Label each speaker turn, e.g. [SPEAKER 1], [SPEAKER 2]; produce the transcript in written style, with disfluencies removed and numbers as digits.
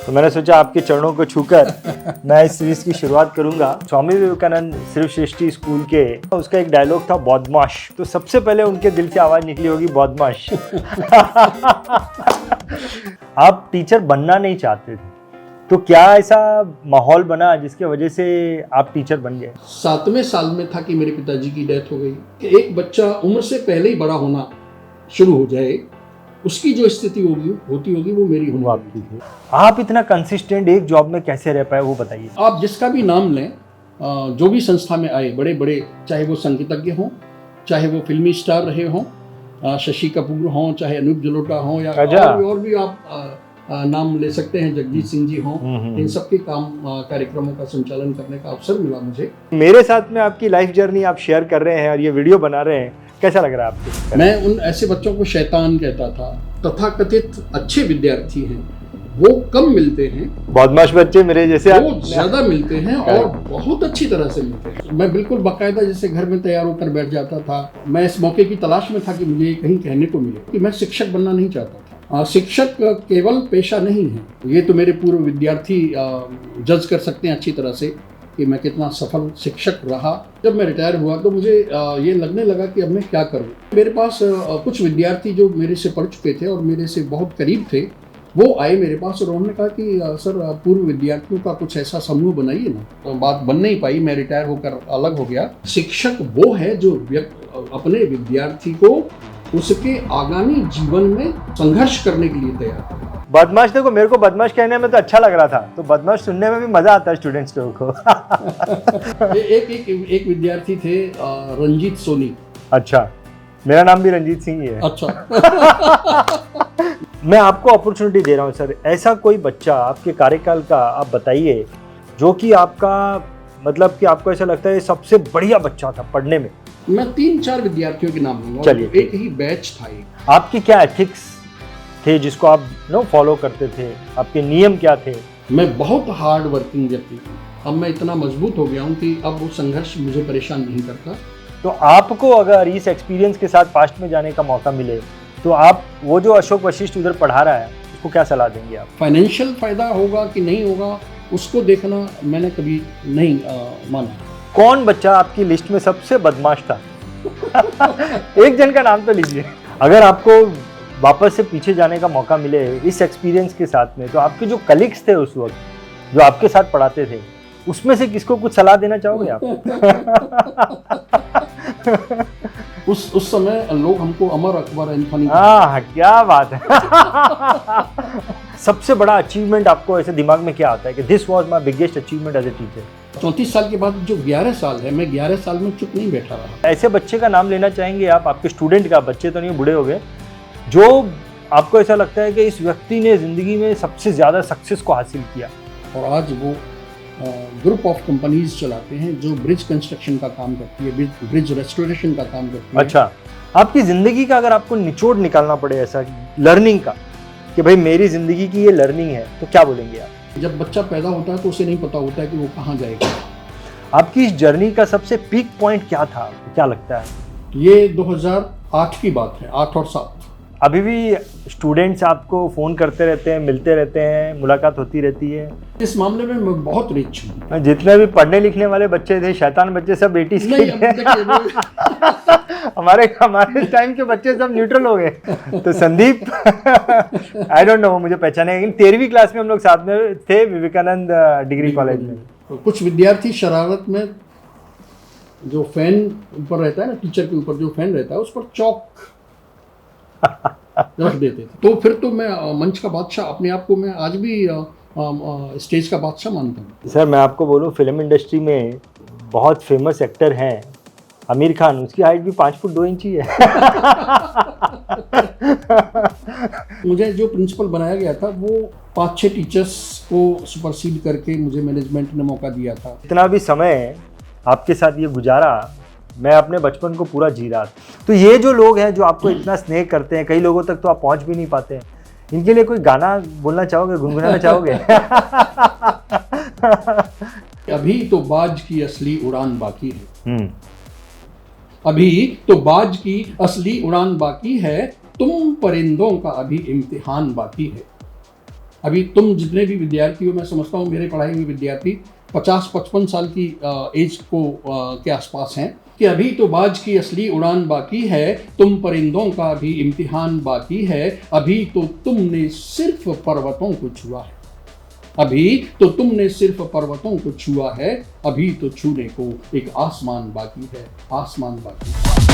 [SPEAKER 1] तो मैंने सोचा आपके चरणों को छूकर मैं इस सीरीज की शुरुआत करूंगा। स्वामी विवेकानंद श्रीसृष्टि स्कूल के उसका एक डायलॉग था बदमाश, तो सबसे पहले उनके दिल से आवाज निकली होगी बदमाश। आप टीचर बनना नहीं चाहते थे, तो क्या ऐसा माहौल बना जिसके वजह से आप टीचर बन गए?
[SPEAKER 2] 7वें साल में था कि मेरे पिताजी की डेथ हो गई। एक बच्चा उम्र से पहले ही बड़ा होना शुरू हो जाए, उसकी जो स्थिति होती होगी वो मेरी होने वाली थी।
[SPEAKER 1] आप इतना कंसिस्टेंट एक जॉब में कैसे रह पाए, वो बताइए।
[SPEAKER 2] आप जिसका भी नाम लें, जो भी संस्था में आए, बड़े बड़े, चाहे वो संगीतज्ञ हों, चाहे वो फिल्मी स्टार रहे हों, शशि कपूर हों, चाहे अनूप जलोटा हों, या और भी आप नाम ले सकते हैं, जगजीत सिंह जी हों, इन सबके कार्यक्रमों का संचालन करने का अवसर मिला मुझे।
[SPEAKER 1] मेरे साथ में आपकी लाइफ जर्नी आप शेयर कर रहे हैं और ये वीडियो बना रहे हैं, कैसा लग रहा है आपको?
[SPEAKER 2] मैं उन ऐसे बच्चों को शैतान कहता था। तथाकथित अच्छे विद्यार्थी हैं वो कम मिलते हैं,
[SPEAKER 1] बदमाश बच्चे मेरे जैसे
[SPEAKER 2] बहुत ज्यादा मिलते हैं और बहुत अच्छी तरह से मिलते हैं। मैं बिल्कुल बाकायदा जैसे घर में तैयार होकर बैठ जाता था। मैं इस मौके की तलाश में था कि मुझे कहीं कहने को मिले कि मैं शिक्षक बनना नहीं चाहता था। शिक्षक केवल पेशा नहीं है, ये तो मेरे पूर्व विद्यार्थी जज कर सकते हैं अच्छी तरह से कि मैं कितना सफल शिक्षक रहा। जब मैं रिटायर हुआ तो मुझे ये लगने लगा कि अब मैं क्या करूं। मेरे पास कुछ विद्यार्थी जो मेरे से पढ़ चुके थे और मेरे से बहुत करीब थे, वो आए मेरे पास और उन्होंने कहा कि सर पूर्व विद्यार्थियों का कुछ ऐसा समूह बनाइए ना। तो बात बन नहीं पाई, मैं रिटायर होकर अलग हो गया। शिक्षक वो है जो अपने विद्यार्थी को उसके आगामी जीवन में संघर्ष करने के लिए तैयार है।
[SPEAKER 1] बदमाश, देखो मेरे को बदमाश कहने में तो अच्छा लग रहा था, तो बदमाश सुनने में भी मजा आता है स्टूडेंट्स लोगों को।
[SPEAKER 2] एक विद्यार्थी थे रंजीत सोनी।
[SPEAKER 1] अच्छा, मेरा नाम भी रंजीत सिंह ही है।
[SPEAKER 2] अच्छा।
[SPEAKER 1] मैं आपको अपॉर्चुनिटी दे रहा हूँ सर, ऐसा कोई बच्चा आपके कार्यकाल का आप बताइए जो कि आपका मतलब कि आपको ऐसा लगता है सबसे बढ़िया बच्चा था पढ़ने में।
[SPEAKER 2] मैं 3-4 विद्यार्थियों के नाम लूंगा।
[SPEAKER 1] चलिए,
[SPEAKER 2] एक ही बैच था।
[SPEAKER 1] आपके क्या एथिक्स थे जिसको आप फॉलो करते थे? आपके नियम क्या थे?
[SPEAKER 2] मैं बहुत हार्ड वर्किंग व्यक्ति हूँ। अब मैं इतना मजबूत हो गया हूँ कि अब वो संघर्ष मुझे परेशान नहीं करता।
[SPEAKER 1] तो आपको अगर इस एक्सपीरियंस के साथ पास्ट में जाने का मौका मिले तो आप वो जो अशोक वशिष्ठ उधर पढ़ा रहा है उसको क्या सलाह देंगे आप?
[SPEAKER 2] फाइनेंशियल फायदा होगा कि नहीं होगा उसको देखना मैंने कभी नहीं माना।
[SPEAKER 1] कौन बच्चा आपकी लिस्ट में सबसे बदमाश था? एक जन का नाम तो लीजिए। अगर आपको वापस से पीछे जाने का मौका मिले इस एक्सपीरियंस के साथ में, तो आपके जो कलीग्स थे उस वक्त जो आपके साथ पढ़ाते थे, उसमें से किसको कुछ सलाह देना चाहोगे आप?
[SPEAKER 2] उस समय लोग हमको अमर अकबर एंथोनी।
[SPEAKER 1] हाँ, क्या बात है। सबसे बड़ा अचीवमेंट आपको ऐसे दिमाग में क्या आता है कि this was my biggest achievement as a teacher?
[SPEAKER 2] 34 साल के बाद जो 11 साल है, मैं 11 साल में चुप नहीं बैठा रहा।
[SPEAKER 1] ऐसे बच्चे का नाम लेना चाहेंगे आप, आपके स्टूडेंट का, बच्चे तो नहीं बूढ़े हो गए, जो आपको ऐसा लगता है कि इस व्यक्ति ने जिंदगी में सबसे ज्यादा सक्सेस को हासिल किया?
[SPEAKER 2] और आज वो ग्रुप ऑफ कंपनीज चलाते हैं जो ब्रिज कंस्ट्रक्शन का काम करती है, ब्रिज रेस्टोरेशन का काम करती है।
[SPEAKER 1] अच्छा, आपकी जिंदगी का अगर आपको निचोड़ निकालना पड़े ऐसा लर्निंग का कि भाई मेरी जिंदगी की ये लर्निंग है, तो क्या बोलेंगे आप?
[SPEAKER 2] जब बच्चा पैदा होता है तो उसे नहीं पता होता है कि वो कहाँ जाएगा।
[SPEAKER 1] आपकी इस जर्नी का सबसे पीक पॉइंट क्या था, क्या लगता है?
[SPEAKER 2] ये 2008 की बात है, 8 और 7।
[SPEAKER 1] अभी भी स्टूडेंट्स आपको फ़ोन करते रहते हैं, मिलते रहते हैं, मुलाकात होती रहती है? इस
[SPEAKER 2] मामले में मैं बहुत रिच हूँ।
[SPEAKER 1] जितने भी पढ़ने लिखने वाले बच्चे थे, शैतान बच्चे, सब 80s के हमारे टाइम के बच्चे सब न्यूट्रल हो गए। तो संदीप, आई डोंट नो, मुझे पहचाने, लेकिन 13वीं क्लास में हम लोग साथ में थे विवेकानंद डिग्री कॉलेज में।
[SPEAKER 2] तो कुछ विद्यार्थी शरारत में जो फैन ऊपर रहता है ना, टीचर के ऊपर जो फैन रहता है, उस पर चौक रख देते थे। तो फिर तो मैं मंच का बादशाह, अपने आप को मैं आज भी स्टेज का बादशाह मानता हूँ।
[SPEAKER 1] सर मैं आपको बोलूँ, फिल्म इंडस्ट्री में बहुत फेमस एक्टर हैं आमिर खान, उसकी हाइट भी 5 फुट 2 इंच ही है।
[SPEAKER 2] मुझे जो प्रिंसिपल बनाया गया था वो 5-6 टीचर्स को सुपरसीड करके मुझे मैनेजमेंट ने मौका दिया था।
[SPEAKER 1] इतना भी समय आपके साथ ये गुजारा, मैं अपने बचपन को पूरा जी रहा था। तो ये जो लोग हैं जो आपको इतना स्नेह करते हैं, कई लोगों तक तो आप पहुंच भी नहीं पाते हैं, इनके लिए कोई गाना बोलना चाहोगे, गुनगुनाना चाहोगे?
[SPEAKER 2] अभी तो बाज की असली उड़ान बाकी है। अभी तो बाज की असली उड़ान बाकी है, तुम परिंदों का अभी इम्तिहान बाकी है। अभी तुम जितने भी विद्यार्थी हो, मैं समझता हूँ मेरे पढ़ाए हुए विद्यार्थी 50-55 साल की एज को के आसपास हैं, कि अभी तो बाज की असली उड़ान बाकी है, तुम परिंदों का भी इम्तिहान बाकी है, अभी तो तुमने सिर्फ पर्वतों को छुआ है, अभी तो तुमने सिर्फ पर्वतों को छुआ है, अभी तो छूने को एक आसमान बाकी है, आसमान बाकी है।